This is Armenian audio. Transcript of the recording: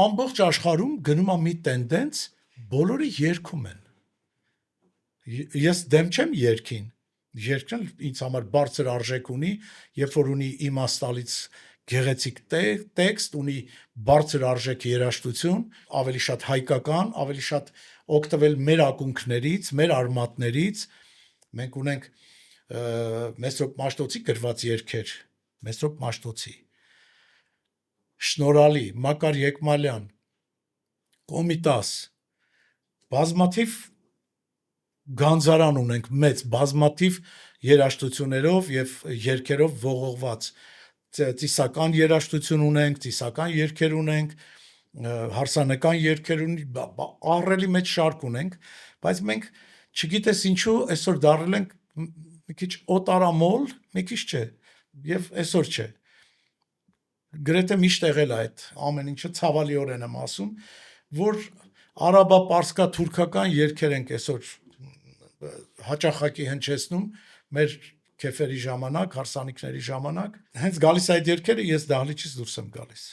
Ամբողջ աշխարհում գնում է մի տենդենց, բոլորը երգում են։ Ես դեմ չեմ երգին։ Երգն ինձ համար բարձր արժեք ունի, երբ որ ունի իմաստալից գեղեցիկ տեքստ, ունի բարձր արժեք երաժշտություն, ավելի շատ հայկական, ավելի շատ օգտվել մեր ակունքներից, մեր արմատներից։ Մենք ունենք Մեսրոպ Մաշտոցի գրված երգեր, Մեսրոպ Մաշտոցի, Շնորհալի, Մակար Եկմալյան, Կոմիտաս, բազմաթիվ գանձարան ունենք մեծ, բազմաթիվ երաժշտություններով եւ երգերով ողողված, ծիսական երաժշտություն ունենք, ծիսական երգեր ունենք, հարսանեկան երգեր ունենք, ահռելի մեծ շարք ունենք, բայց մենք չգիտես ինչու այսօր դառել ենք մի քիչ օտարամոլ, մի քիչ չէ, եւ այսօր չէ։ Գրեթե միշտ եղել է այդ ամեն ինչը, ցավալիորեն եմ ասում, որ արաբա-պարսկա-թուրքական երգեր ենք այսօր հաճախակի հնչեցնում մեր քեֆերի ժամանակ, հարսանիքների ժամանակ, հենց գալիս այդ երգերը ես դահլիճից դուրս եմ գալիս։